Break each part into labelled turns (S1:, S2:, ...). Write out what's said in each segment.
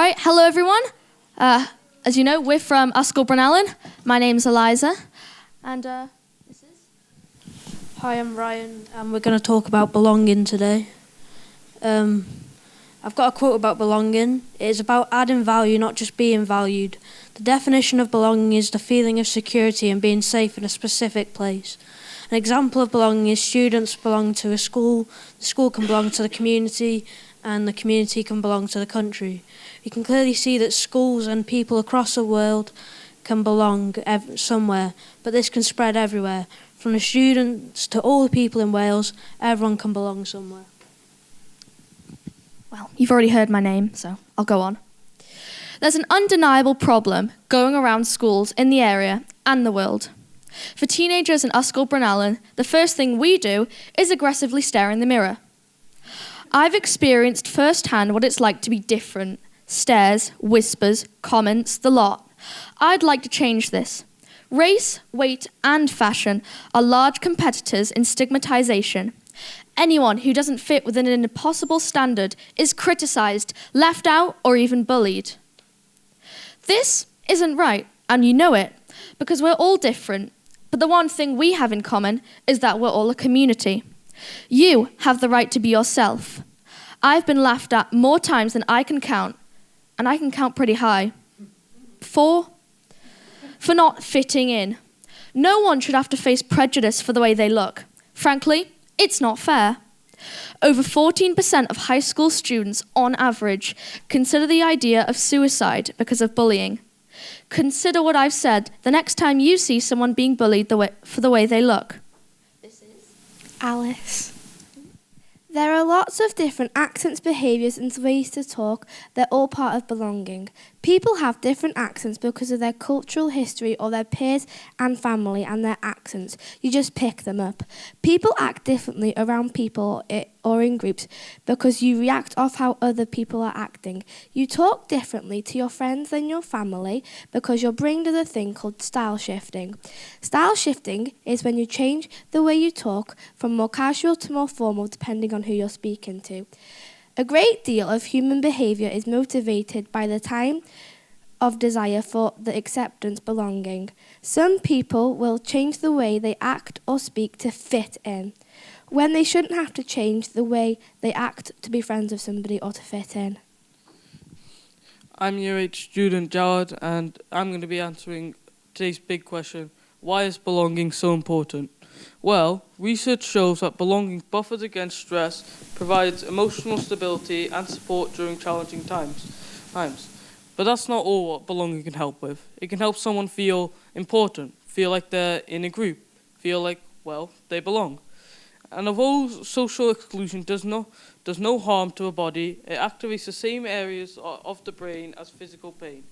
S1: Right, hello everyone. As you know, we're from Ysgol Bryn Alyn. My name's Eliza, and this is...
S2: Hi, I'm Ryan, and we're going to talk about belonging today. I've got a quote about belonging. It is about adding value, not just being valued. The definition of belonging is the feeling of security and being safe in a specific place. An example of belonging is students belong to a school, the school can belong to the community, and the community can belong to the country. You can clearly see that schools and people across the world can belong somewhere, but this can spread everywhere. From the students to all the people in Wales, everyone can belong somewhere.
S1: Well, you've already heard my name, so I'll go on. There's an undeniable problem going around schools in the area and the world. For teenagers in Ysgol Bryn Alyn, the first thing we do is aggressively stare in the mirror. I've experienced firsthand what it's like to be different. Stares, whispers, comments, the lot. I'd like to change this. Race, weight, and fashion are large competitors in stigmatization. Anyone who doesn't fit within an impossible standard is criticized, left out, or even bullied. This isn't right, and you know it, because we're all different. But the one thing we have in common is that we're all a community. You have the right to be yourself. I've been laughed at more times than I can count, and I can count pretty high. 4, for not fitting in. No one should have to face prejudice for the way they look. Frankly, it's not fair. Over 14% of high school students, on average, consider the idea of suicide because of bullying. Consider what I've said the next time you see someone being bullied for the way they look.
S3: This is Alice. There are lots of different accents, behaviours and ways to talk. They're all part of belonging. People have different accents because of their cultural history or their peers and family and their accents. You just pick them up. People act differently around people or in groups because you react off how other people are acting. You talk differently to your friends than your family because your brain does a thing called style shifting. Style shifting is when you change the way you talk from more casual to more formal depending on who you're speaking to. A great deal of human behaviour is motivated by the time of desire for the acceptance belonging. Some people will change the way they act or speak to fit in, when they shouldn't have to change the way they act to be friends with somebody or to fit in.
S4: I'm Year 8 student Jawad, and I'm going to be answering today's big question: why is belonging so important? Well, research shows that belonging buffers against stress, provides emotional stability and support during challenging times. But that's not all what belonging can help with. It can help someone feel important, feel like they're in a group, feel like, well, they belong. And although social exclusion does no harm to a body, it activates the same areas of the brain as physical pain.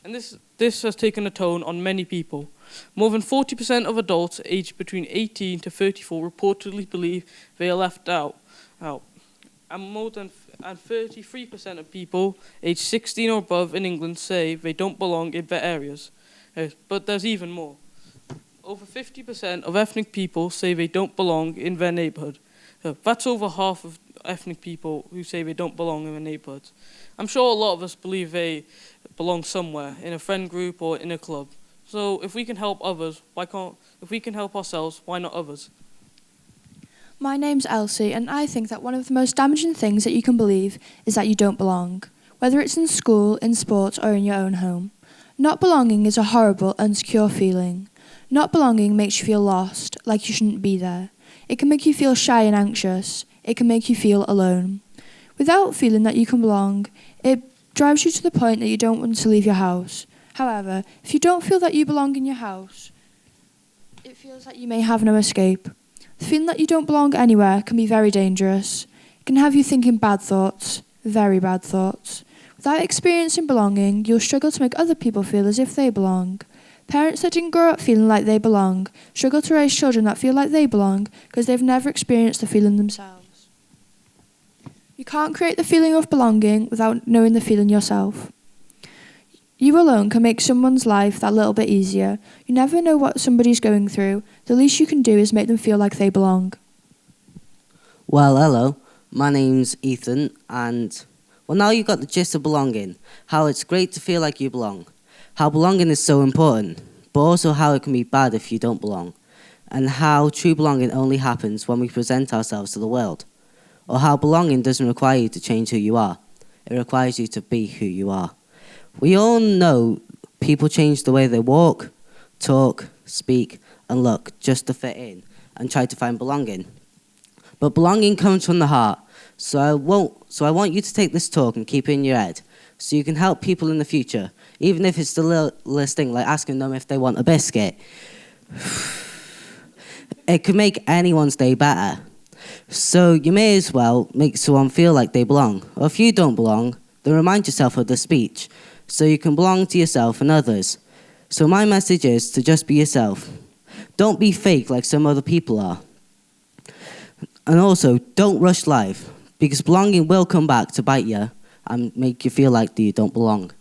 S4: And this has taken a toll on many people. More than 40% of adults aged between 18 to 34 reportedly believe they are left out. And more than 33% of people aged 16 or above in England say they don't belong in their areas. But there's even more. Over 50% of ethnic people say they don't belong in their neighbourhood. That's over half of ethnic people who say they don't belong in their neighbourhoods. I'm sure a lot of us believe they belong somewhere, in a friend group or in a club. So if we can help others, if we can help ourselves, why not others?
S5: My name's Elsie, and I think that one of the most damaging things that you can believe is that you don't belong, whether it's in school, in sports, or in your own home. Not belonging is a horrible, insecure feeling. Not belonging makes you feel lost, like you shouldn't be there. It can make you feel shy and anxious. It can make you feel alone. Without feeling that you can belong, it drives you to the point that you don't want to leave your house. However, if you don't feel that you belong in your house, it feels like you may have no escape. The feeling that you don't belong anywhere can be very dangerous. It can have you thinking bad thoughts, very bad thoughts. Without experiencing belonging, you'll struggle to make other people feel as if they belong. Parents that didn't grow up feeling like they belong struggle to raise children that feel like they belong because they've never experienced the feeling themselves. You can't create the feeling of belonging without knowing the feeling yourself. You alone can make someone's life that little bit easier. You never know what somebody's going through. The least you can do is make them feel like they belong.
S6: Well, hello. My name's Ethan, and Well, now you've got the gist of belonging, how it's great to feel like you belong, how belonging is so important, but also how it can be bad if you don't belong, and how true belonging only happens when we present ourselves to the world, or how belonging doesn't require you to change who you are, it requires you to be who you are. We all know people change the way they walk, talk, speak, and look just to fit in and try to find belonging. But belonging comes from the heart, so I want you to take this talk and keep it in your head, so you can help people in the future, even if it's the littlest thing, like asking them if they want a biscuit. It could make anyone's day better. So you may as well make someone feel like they belong. Or if you don't belong, then remind yourself of the speech, so you can belong to yourself and others. So my message is to just be yourself. Don't be fake like some other people are. And also, don't rush life, because belonging will come back to bite you and make you feel like you don't belong.